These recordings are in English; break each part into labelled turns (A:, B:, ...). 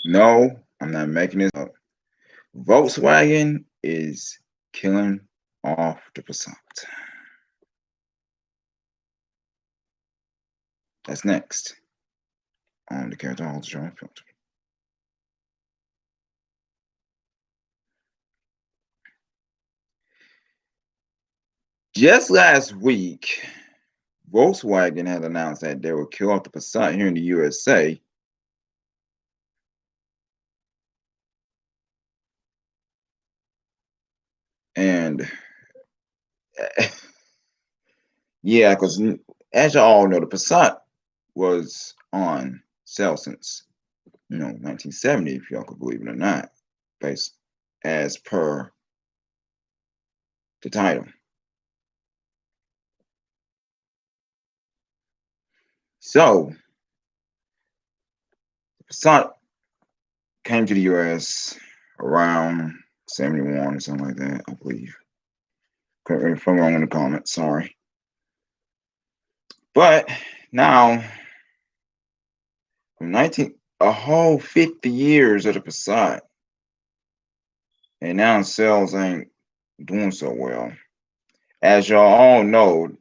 A: No, I'm not making this up. Volkswagen is killing off the Passat. That's next on the Character Show Filter. Just last week, Volkswagen had announced that they will kill off the Passat here in the USA. And yeah, because as you all know, the Passat was on sale since 1970, if y'all could believe it or not, based as per the title. So the Passat came to the US around 71 or something like that, I believe. Correct me if I'm wrong in the comments, sorry. But now, from a whole 50 years of the Passat, and now sales ain't doing so well. As y'all all know,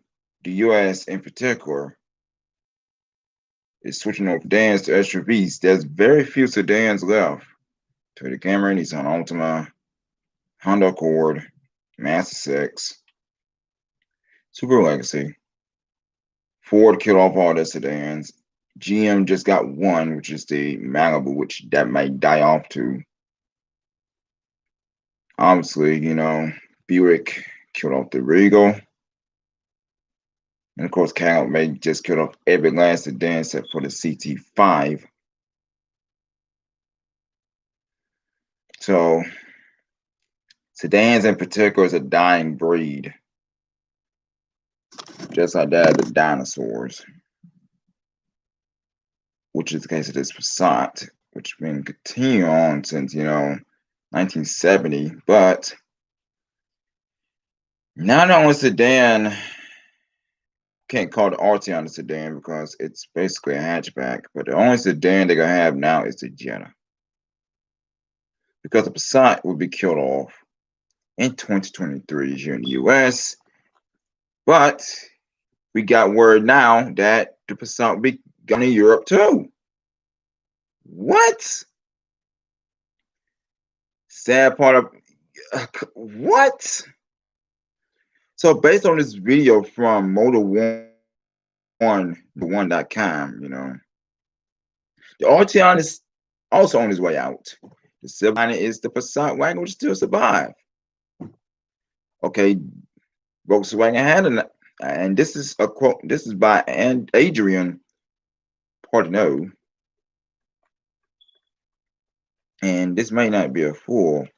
A: the US in particular is switching over sedans to SUVs. There's very few sedans left. Toyota Camry, Nissan Altima, Honda Accord, Mazda 6, Subaru Legacy. Ford killed off all their sedans. GM just got one, which is the Malibu, which that might die off too. Obviously, Buick killed off the Regal. And of course, Cadillac just killed off every last sedan except for the CT5. So, sedans in particular is a dying breed. Just like that, the dinosaurs. Which is the case of this Passat, which has been continuing on since, 1970. But not only sedan, can't call the Arteon a sedan because it's basically a hatchback. But the only sedan they're going to have now is the Jetta. Because the Passat will be killed off in 2023 here in the US. But we got word now that the Passat will be going to Europe too. What? Sad part of what? So based on this video from Motor1.com, the Arteon is also on his way out. The silver lining is the Passat wagon will still survive. Okay, Volkswagen had and this is a quote. This is by Adrian Portneau, and this may not be a full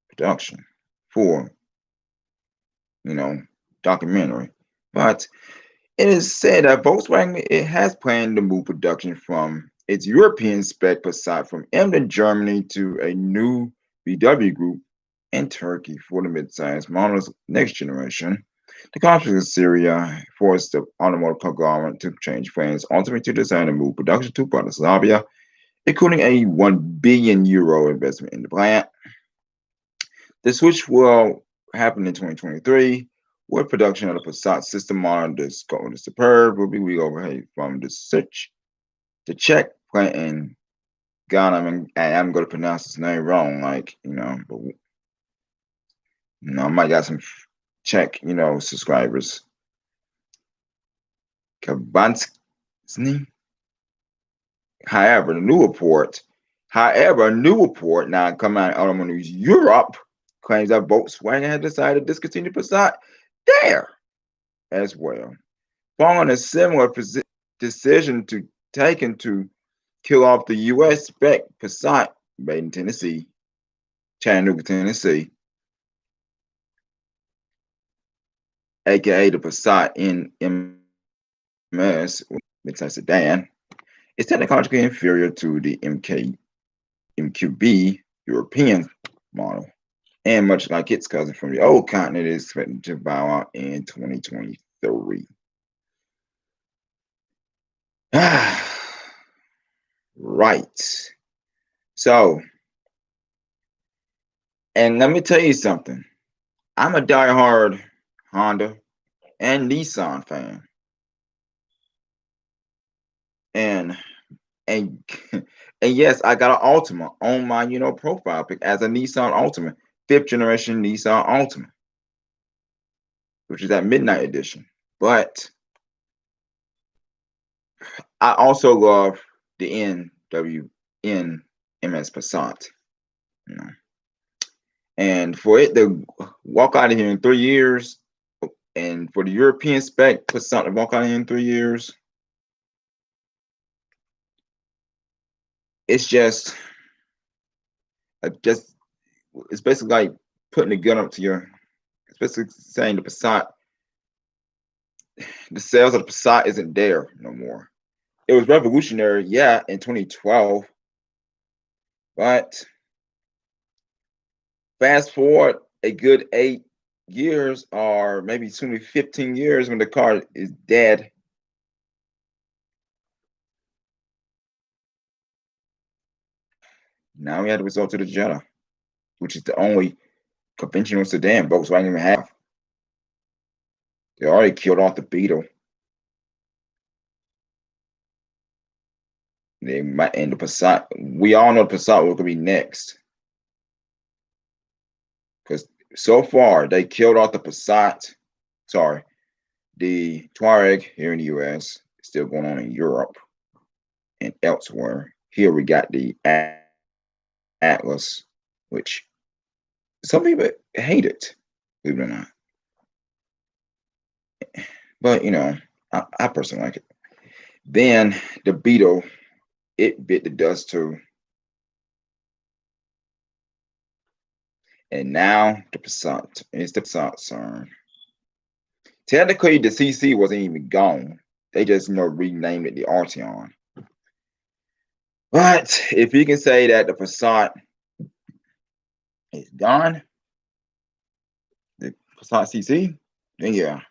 A: production, full, documentary, but it is said that Volkswagen has planned to move production from its European spec Passat from Emden, Germany, to a new VW group in Turkey for the midsize models next generation. The conflict in Syria forced the automotive conglomerate to change plans, ultimately to design and move production to Bratislava, including a €1 billion investment in the plant. The switch will happen in 2023, with production of the Passat system model, the Superb, will be relocated from the Czech plant in Ghana. I'm going to pronounce his name wrong, but I might got some Czech, subscribers. Kabansky. However, a new report now coming out of Automotive News Europe claims that Volkswagen has decided to discontinue Passat there as well, following a similar decision taken to kill off the U.S. spec Passat made in Tennessee, Chattanooga, Tennessee, aka the Passat NMS midsize sedan. It's technologically inferior to the MQB European model, and much like its cousin from the old continent, is expected to bow out in 2023. right. So, and let me tell you something. I'm a diehard Honda and Nissan fan, and and and yes, I got an Altima on my profile pic as a Nissan Altima, fifth generation Nissan Altima, which is that midnight edition. But I also love the NWN MS Passat, you know. And for it to walk out of here in 3 years, and for the European spec Passat to walk out of here in 3 years, it's just it's basically like putting a gun up to your, it's basically saying the Passat, the sales of the Passat isn't there no more. It was revolutionary, yeah, in 2012, but fast forward a good 8 years, or maybe soon 15 years, when the car is dead. Now we have to resort to the Jetta, which is the only conventional sedan Volkswagen even have. They already killed off the Beetle. They might end the Passat. We all know the Passat will be next, because so far they killed off the Passat. Sorry, the Touareg here in the U.S. Still going on in Europe and elsewhere. Here we got the Atlas, which some people hate it, believe it or not. But I personally like it. Then the Beetle, it bit the dust too. And now the Passat. It's the Passat turn. Technically, the CC wasn't even gone. They just renamed it the Arteon. But if you can say that the Passat is gone, the Passat CC, then yeah,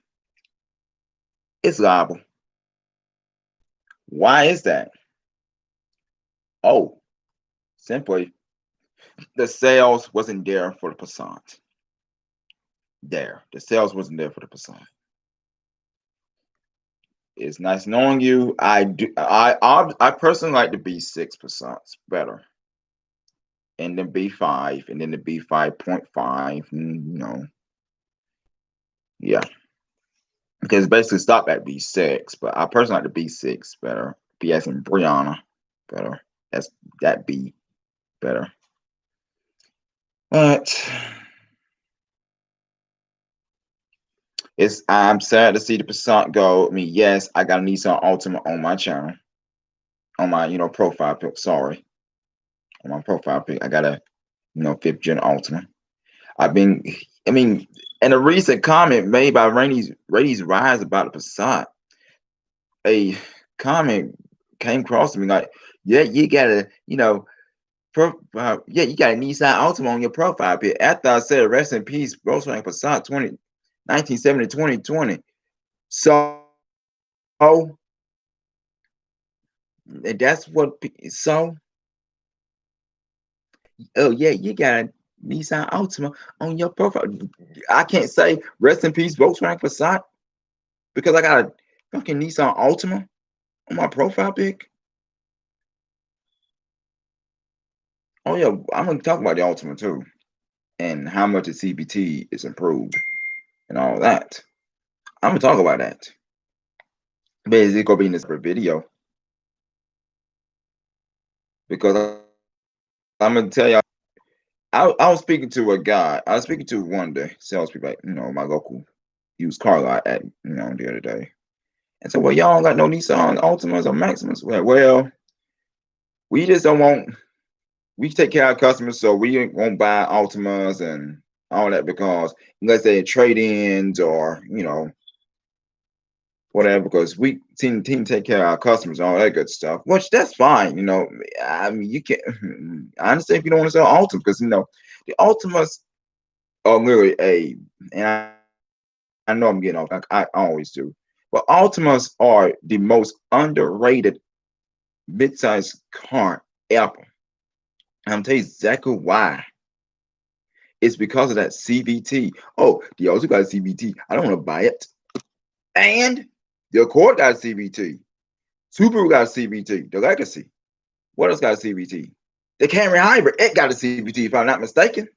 A: it's liable. Why is that? Oh, simply the sales wasn't there for the Passat. The sales wasn't there for the Passat. It's nice knowing you. I personally like the B6 Passats better, and the B5, and then the B5.5, yeah, because basically stopped at B6. But I personally like the B6 better. BS and Brianna better. That's that B better. But I'm sad to see the Passat go. I mean, yes, I got a Nissan Altima on my channel, on my profile pic. Sorry, on my profile pic, I got a fifth gen Altima. I mean, in a recent comment made by Rady's Rise about the Passat, a comment came across to me like, yeah, you got a yeah, you got a Nissan Altima on your profile pic. After I said rest in peace, Volkswagen Passat 1970 2020. So that's what. So oh yeah, you got a Nissan Altima on your profile. I can't say rest in peace Volkswagen Passat because I got a fucking Nissan Altima on my profile pic. Oh yeah, I'm gonna talk about the Altima too, and how much the CVT is improved and all that. I'm gonna talk about that. But it's gonna be in this video because I'm gonna tell y'all. I was speaking to a guy. I was speaking to one day salespeople at my local used car lot at the other day, and so, well, y'all don't got no Nissan Altimas or Maximas. Well, we just don't want. We take care of our customers, so we won't buy Altimas and all that because unless they're trade-ins or whatever, because we team take care of our customers and all that good stuff, which that's fine. I mean, you can. I understand if you don't want to sell Altima because the Altimas are literally and I know I'm getting off. I always do, but Altimas are the most underrated mid-sized car ever. I'm gonna tell you exactly why. It's because of that CVT. Oh, the also got a CVT. I don't want to buy it. And the Accord got a CVT. Subaru got a CVT. The Legacy. What else got a CVT? The Camry Hybrid. It got a CVT, if I'm not mistaken.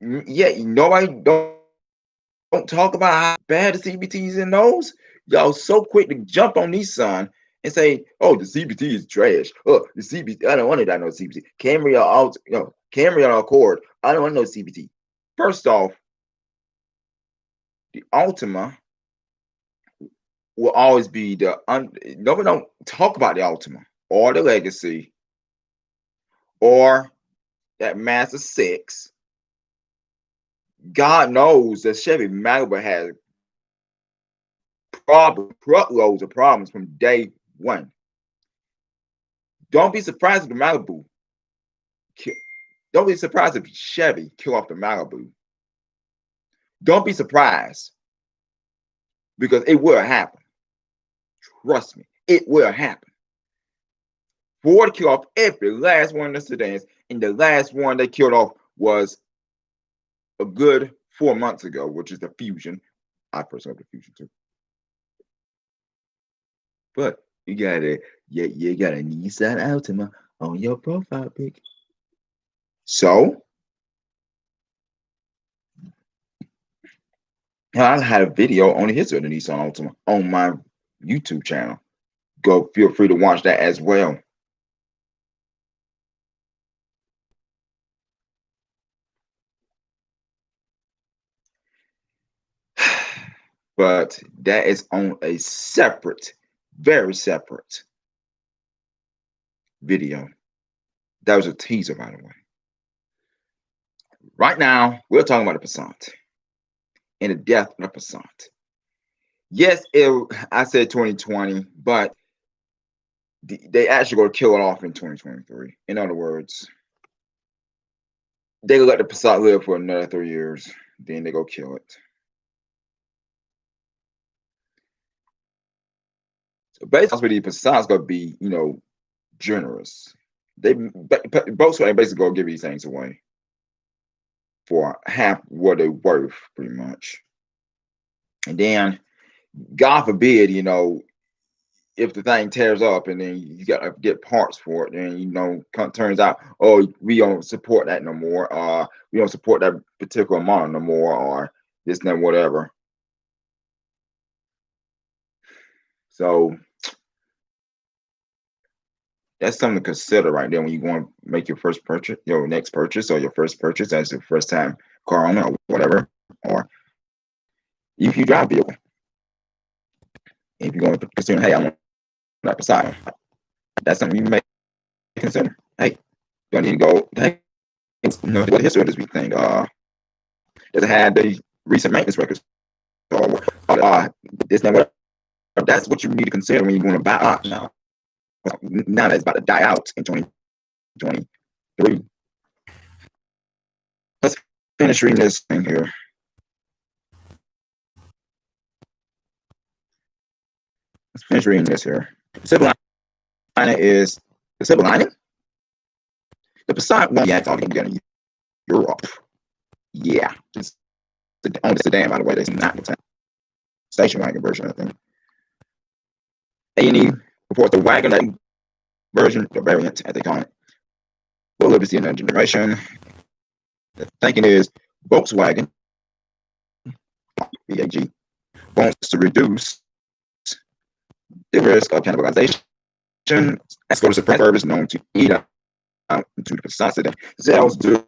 A: Yeah, nobody don't talk about how bad the CVTs in those. Y'all so quick to jump on Nissan and say, "Oh, the CVT is trash." Oh, the CVT. I don't want it. I know CVT. Camry or out, Camry or Accord. I don't want no CVT. First off, the Ultima will always be the nobody don't talk about the Ultima or the Legacy or that Mazda 6. God knows that Chevy Malibu has truckloads of problems from day one. Don't be surprised if the Malibu. Don't be surprised if Chevy kill off the Malibu. Don't be surprised because it will happen. Trust me, it will happen. Ford killed off every last one of the sedans, and the last one they killed off was a good 4 months ago, which is the Fusion. I personally have the Fusion too. But you got a Nissan Altima on your profile pic. So I had a video on the history of the Nissan Altima on my YouTube channel. Go feel free to watch that as well. But that is on a separate, very separate video. That was a teaser, by the way. Right now, we're talking about the Passat and the death of the Passat. Yes, I said 2020, but they actually going to kill it off in 2023. In other words, they let the Passat live for another 3 years, then they go kill it. So basically, the Passat's going to be, generous. Volkswagen basically going to give these things away for half what they're worth, pretty much. And then, God forbid, if the thing tears up and then you got to get parts for it, then turns out, oh, we don't support that no more, we don't support that particular model no more, or this and that, whatever. So that's something to consider right there when you want to make your first purchase, your next purchase, or your first purchase as your first time car owner or whatever, or if you drive a vehicle. If you're going to consider, hey, I want that Passat, that's something you may consider. Hey, do I need to go? Hey, what the history of this thing? Does it have the recent maintenance records? Or this and whatever? That's what you need to consider when you're going to buy up now. Now that it's about to die out in 2023. Let's finish reading this thing here. Let's finish reading this here. The silver lining is the silver lining. The Passat won't be again in Europe. Yeah, just on the sedan, by the way. That's not the station wagon version, I think. A&E reports the wagon version, the variant, as they call it, will live to see another generation. The thinking is Volkswagen, VAG, wants to reduce the risk of cannibalization. As go to suppress service known to eat out into the Passat sedan. Sales due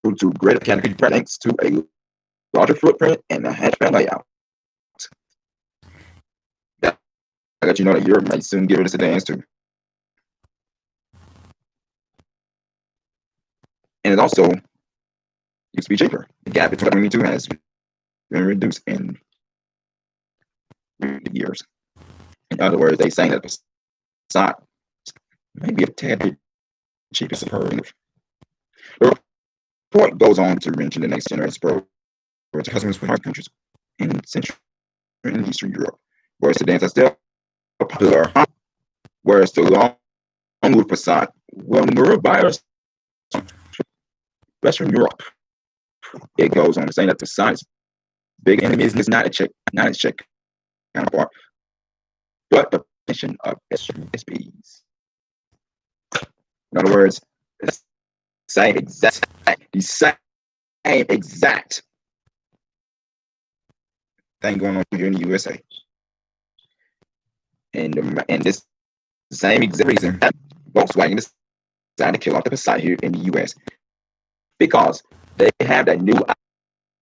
A: to greater canopy thanks to a larger footprint and a hatchback layout. I let you know that Europe might soon get rid of sedans too. And it also used to be cheaper. The gap between the two has been reduced in years. In other words, they saying that the Passat may be a tad bit cheaper superlative. The report goes on to mention the next generation Pro to customers from hard countries in Central in Eastern Europe, where sedans are still popular, whereas the long move Passat will move buyers Western Europe. It goes on to say that Passat's big enemy is not its Czech counterpart, but the mission of SUVs. In other words, the same exact thing going on here in the USA. And this same exact reason that Volkswagen decided to kill off the Passat here in the US, because they have that new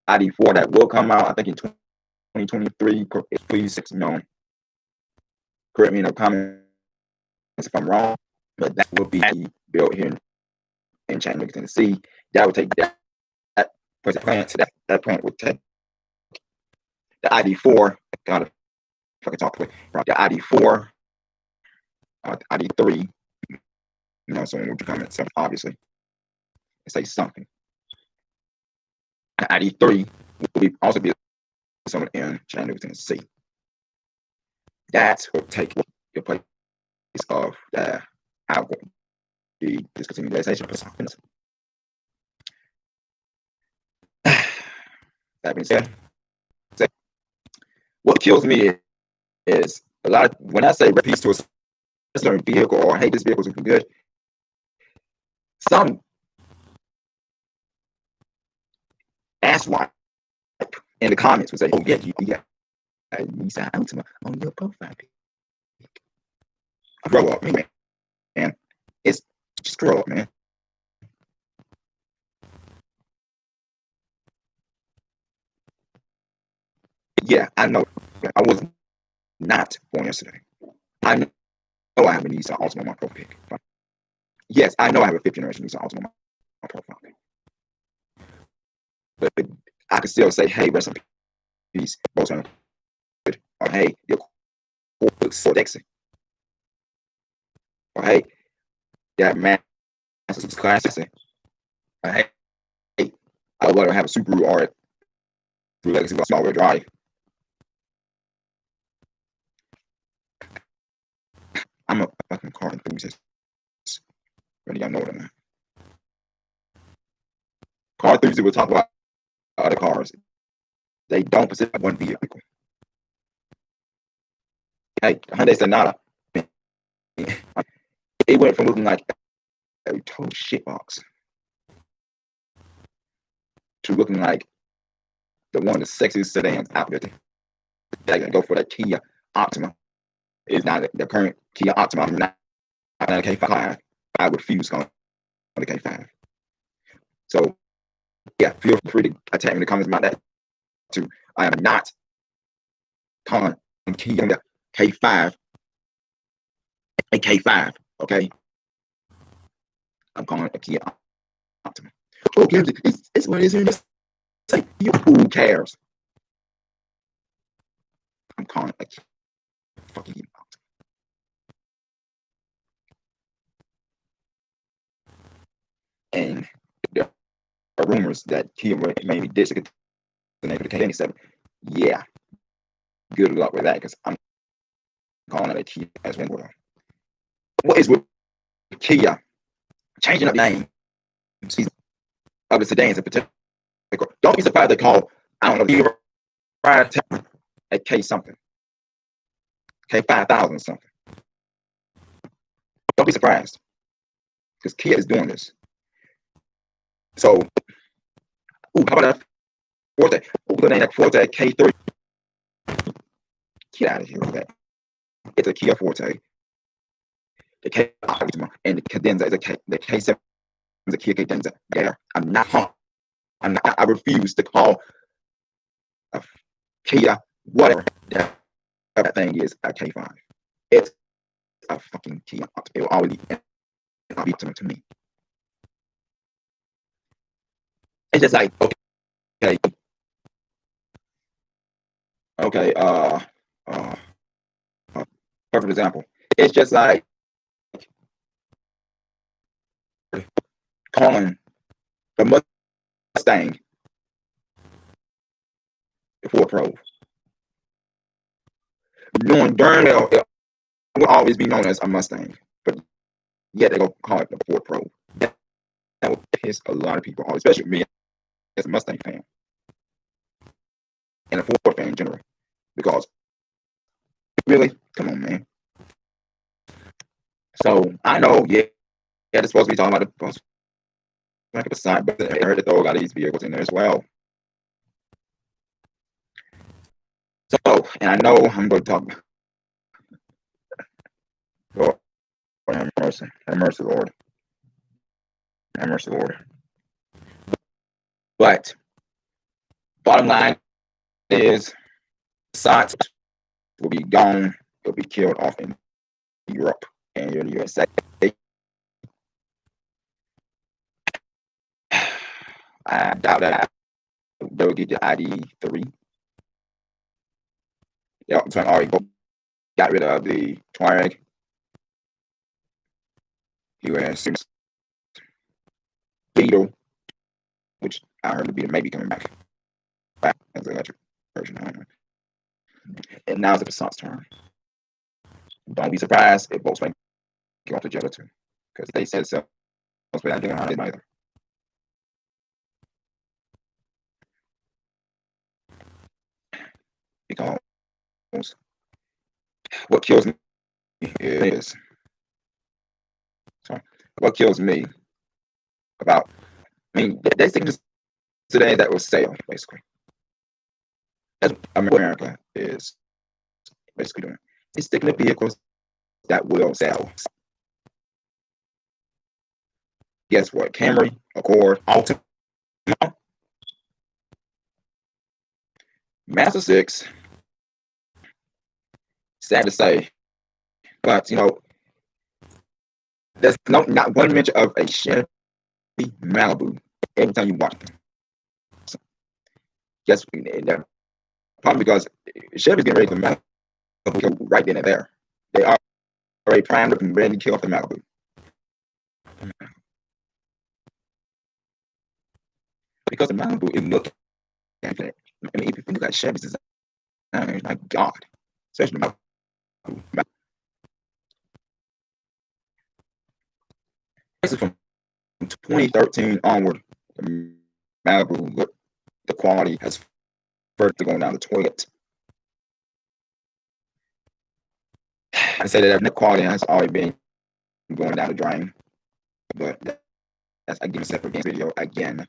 A: ID4 that will come out, I think, in 2023. Please, correct me in the comments if I'm wrong, but that will be built here in Chattanooga, Tennessee. That would take that plant would take the ID4. God, if I can talk quick, the ID4, ID3. Someone would comment something, obviously, and say something. The ID3 will also be someone in Chattanooga, Tennessee. That will take your place of the discontinuation. That being said, what kills me is a lot of, when I say repeats to a certain vehicle or hey, this vehicle is good, some asswipe in the comments would say, oh yeah, you got a Nissan Altima on your profile pic. Grow up, man. It's just grow up, man. Yeah, I know. I was not born yesterday. I know I have a Nissan Altima on my profile pic. Yes, I know I have a 5th generation Nissan Altima on my profile pic. But I can still say, hey, rest in peace, Volkswagen. Or hey, your core looks so sexy. Or hey, that man is classy. Or hey, I would rather have a Subaru or through Legacy with small wheel drive. I'm a fucking car enthusiast. Whether y'all know it or not. Car enthusiasts will talk about other cars. They don't specify one vehicle. Hey, Hyundai Sonata. It went from looking like a total shitbox to looking like one of the sexiest sedans out there. They're gonna go for that Kia Optima. It's not the current Kia Optima, not a K5. I refuse on the K5. So yeah, feel free to attack me in the comments about that too. I am not calling Kia K5 a K5. Okay, I'm calling it a Kia Optima. Okay, it's what it is here. Say, who cares? I'm calling it a fucking Optima. And there are rumors that Kia may be discontinuing the name of the K7. Yeah, good luck with that, because I'm calling it a Kia as well. What is with Kia changing up names of the sedans in particular? Don't be surprised they call, I don't know, a K something, K5000 something. Don't be surprised, because Kia is doing this. So, how about that Forte? We're name that Forte K3. Get out of here with that. It's a Kia Forte. The K and the Cadenza is the K7 is a Kia Cadenza. Yeah, I refuse to call a Kia whatever that thing is a K5. It's a fucking Kia. It will always be to me. It's just like okay. Perfect example. It's just like calling the Mustang the Ford Pro. knowing darn well it will always be known as a Mustang, but yet they go call it the Ford Pro. That would piss a lot of people off, especially me as a Mustang fan and a Ford fan in general. Because really, come on, man. So I know, yeah, they're supposed to be talking about the Volkswagen Passat, but I heard to throw a lot of these vehicles in there as well. So, and I know I'm going to talk. Lord, have mercy, Lord, have mercy, Lord. But bottom line is, Passat will be gone. It'll be killed off in Europe and in the USA. I doubt that they'll get the ID3. Yep, so I already got rid of the Touareg. US Beetle, which I heard the Beetle may be coming back as an electric version. And now it's the Passat's turn. Don't be surprised if Volkswagen get off the Jetta too, because they said so. But I didn't it either. Because what kills me is, sorry, what kills me about, I mean, they think today that was sale, basically. That's what America is basically doing. It's sticking to vehicles that will sell. Guess what? Camry, Accord, Altima, Mazda 6. Sad to say, but you know, there's not one mention of a Chevy Malibu every time you watch it. So, guess probably because Chevy's getting ready for Malibu right then and there. They are already primed up and ready to kill off the Malibu. Because the Malibu is looking at it. I mean, if you look at Chevy's design, my God, especially the Malibu. This is from 2013 onward. The Malibu, look, the quality has further gone down the toilet. I say that the quality has already been going down the drain, but that's again a separate video again.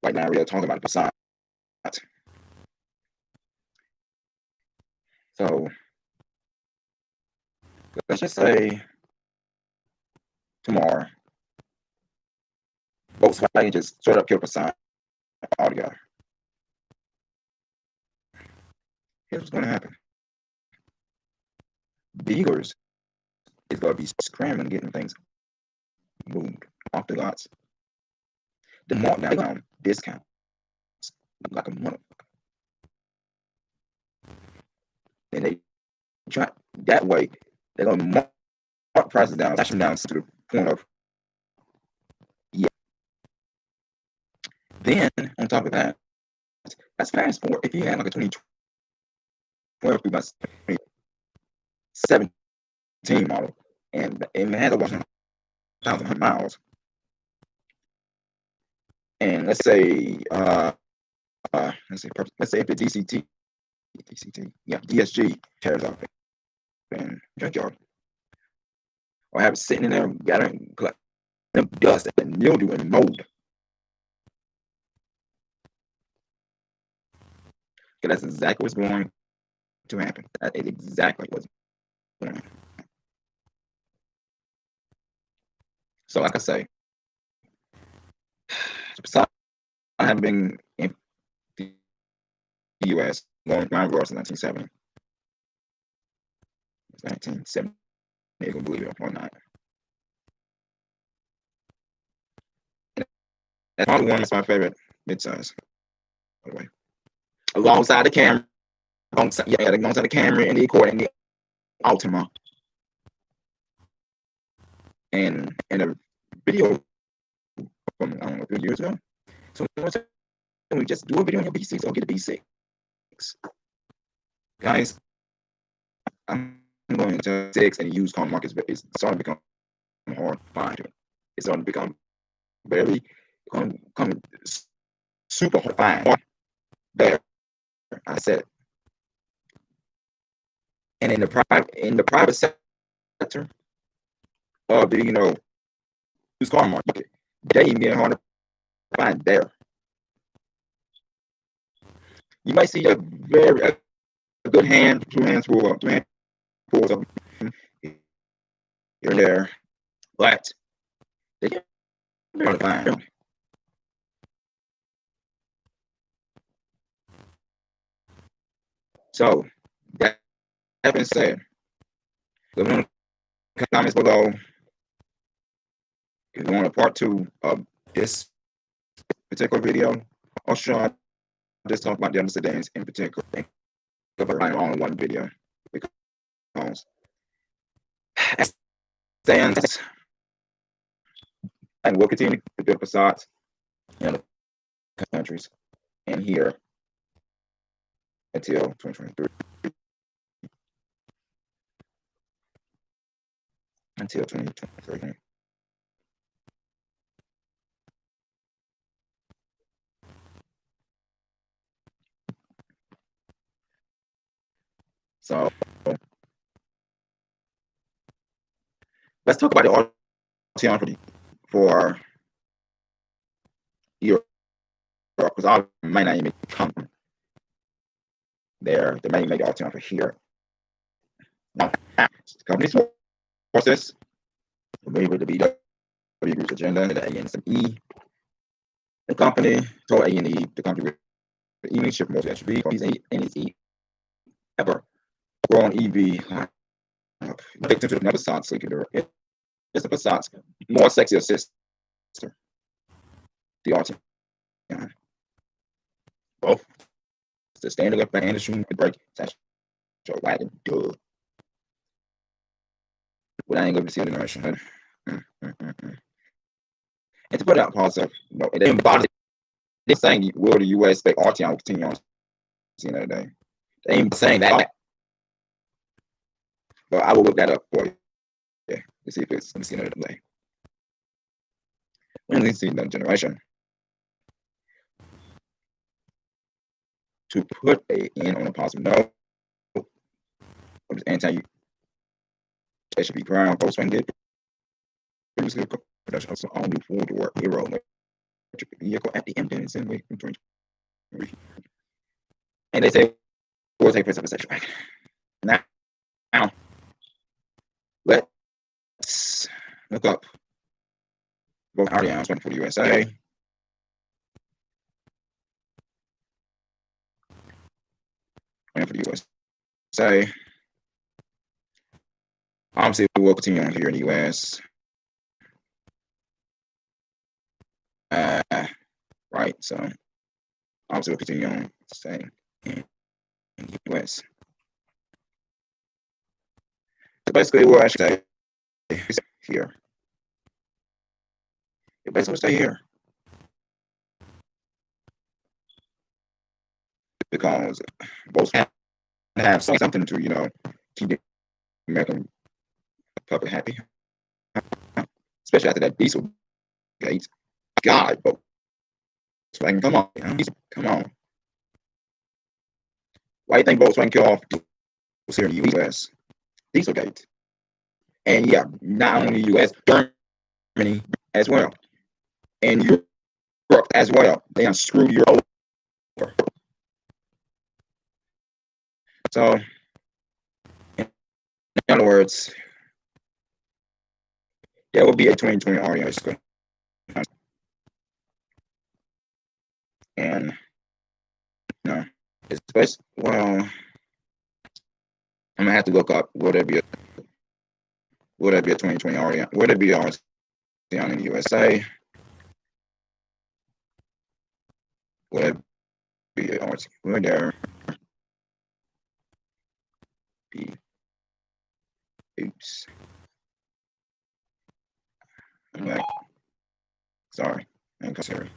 A: Right now, we're talking about the Passat. So let's just say tomorrow, Volkswagen just straight up killed Passat altogether. Here's what's going to happen: dealers is going to be scrambling getting things moved off the lots. The more now they on discounts like a motherfucker, and they try that way. They're going to mark prices down, slash them down to the point of yeah. Then on top of that, that's fast forward. If you had like a 2012 through my 17 model, and it had over 1,000 miles, and let's say if the DSG tears off in junkyard, or have it sitting in there, got it collect them dust and mildew and mold. That's exactly what's going to happen. That is exactly what's going to happen. So, like I say, I have been in the U.S. going around since 1970. It's 1970. You can believe it or not. That's probably one of my favorite midsize. By the way, alongside the Camry, alongside the Camry and the Accord and the Altima. And in a video from I don't know 3 years ago, so we just do a video on your B6 or get a B6. guys, I'm going to 6 and used car markets, but it's starting to become hard to find. It's starting to become very come super hard to find. There, I said, and in the private sector of the used car market, they even get hard to find there. You might see a good hand, two handfuls of here and there, but they get hard to find. So that being said, leave in the comments below if you want a part 2 of this particular video, or should I just talk about the other sedans in particular and cover it all in one video? Because as stands, and we'll continue to build Passats in the countries and here until 2023. Until 2023. So let's talk about the Arteon for Europe, because I might not even come there. They might make the Arteon for here. Now, company sources, with the VW Group's agenda, the ANSE, the company told A&E, the company with EV ship most SUV, these ANSE ever grow on EV. Victim to the Passat sleeper. It's the Passat's more sexier sister, the Arteon. Both the standard left back and the shooting brake attached to a wagon. Duh. But I ain't going to see the generation. And to put out positive, it didn't bother. They're saying, will the U.S. expect Arteon will continue on seeing that day? They ain't saying that. But I will look that up for you. Yeah, to see if it's, let me see another delay. When we see another generation, to put a in on a positive note, of this anti-HB ground, Volkswagen did previously production of some all-new four-door Hero electric vehicle at the end of December 2023. And they say it will take place of a section. Now, let's look up both Arteons for the USA. And for the USA. Obviously, we will continue on here in the US. Right, so obviously we'll continue on staying in the US. So basically, we'll actually stay here. It basically stay here because both have something to keep the American public happy, especially after that diesel gate. God, Volkswagen, come on, come on. Why do you think Volkswagen kill off here in the US? Dieselgate. And yeah, not only the US, Germany as well. And Europe as well. They unscrew Europe over. So, in other words, there will be a 2020 Aria. And it's best. Well, I'm gonna have to look up would there be a 2020 Aria? Would it be ours down in the USA? Would it be ours? Would there be? Oops. I'm like, sorry, I'm sorry.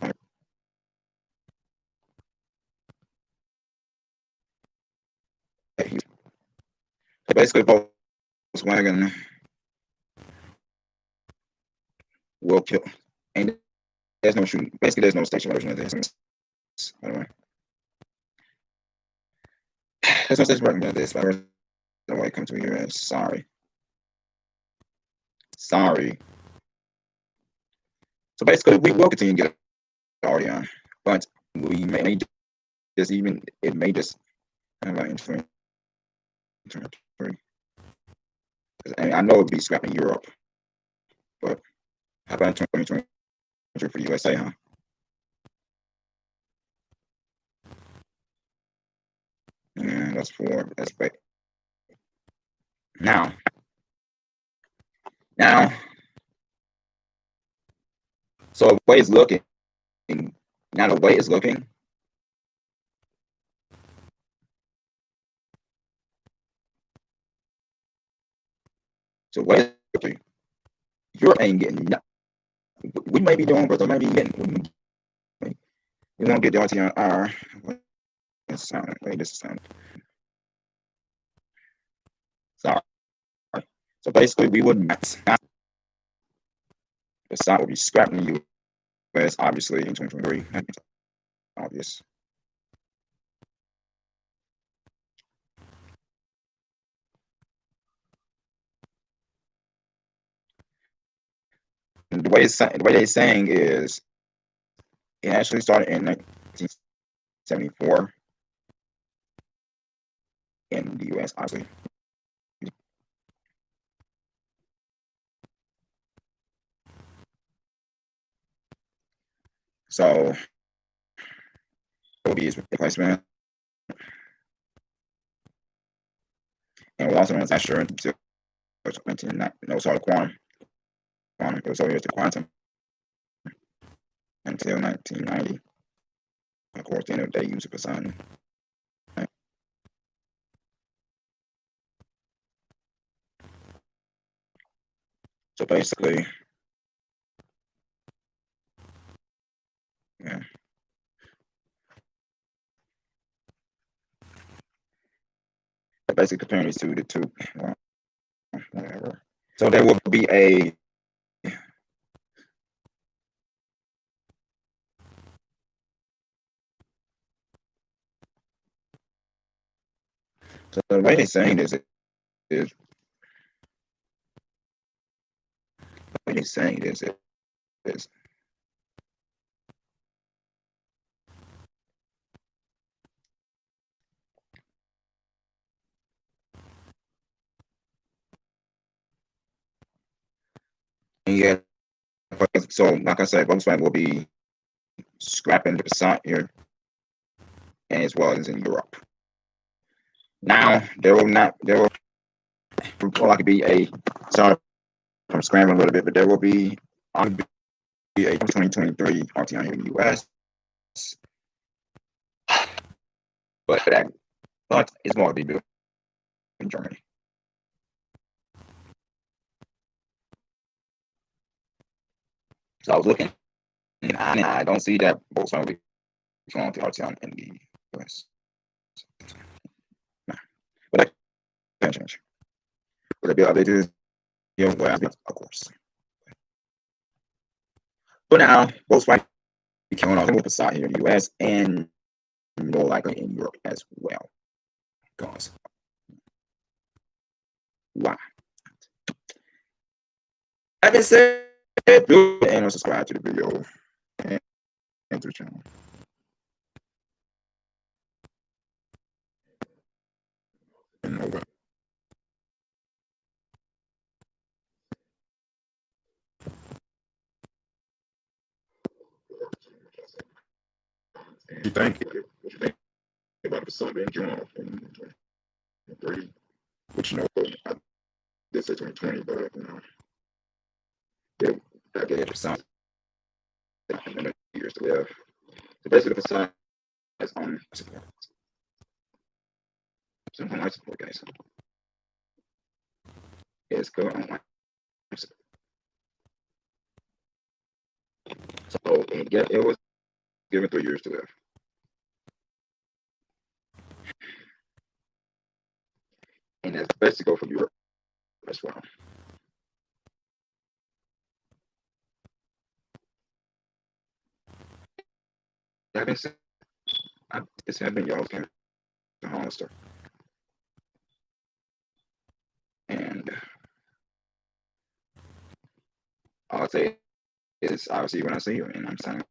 A: So basically, Volkswagen will kill. And there's no shooting. Basically, there's no station version of this. By the way, there's no station version of this. But the way it comes to here is sorry. So basically, we will continue to get audio on, but we may just even it may just kind of like in 2023. I know it'd be scrapped in Europe, but how about in 2023 for the USA, huh? And that's great. Now, now, so the way it's looking, now the way it's looking, so the way it's looking, Europe ain't getting nothing. We may be doing, but they might be getting. We won't get the RT on our. This sound. Wait, this sound. Sorry. So basically, we would not. The site will be scrapped in the US, obviously, in 2023. That's obvious. And the way they're saying is it actually started in 1974 in the US, obviously. So it will be his replacement. And we also manufactured until 1990. No, sorry, quantum. It was over to quantum until 1990. Of course, the end of the day, use it for something. So basically, yeah. Basically comparing these two, the two, whatever. So there will be a. So the way they're saying this is the way they're saying this is yeah. So like I said, Volkswagen will be scrapping the Passat here, and as well as in Europe. Now there will not there will like be a sorry I'm scrambling a little bit, but there will be a 2023 RTI here in the US. But it's more to be built in Germany. So I was looking, and I don't see that Volkswagen will be going to RTI in the US. Nah. But that can change. Will it be updated? Yeah, well, of course. But now, Volkswagen be killing off the side here in the US and more likely in Europe as well. Because why? That being said, do and subscribe to the video and to the channel. And over. You think about the sun being drawn in 2030, which I did say 2020, but I get it. Sun years to live. So basically, the sun is on support. So on life support, guys. It's good on life support. So it was given 3 years to live. and that's best to go for Europe as well. That being said, this has been your host, Ken Hollister, and all I'll say is I'll see you when I see you, and I'm signing.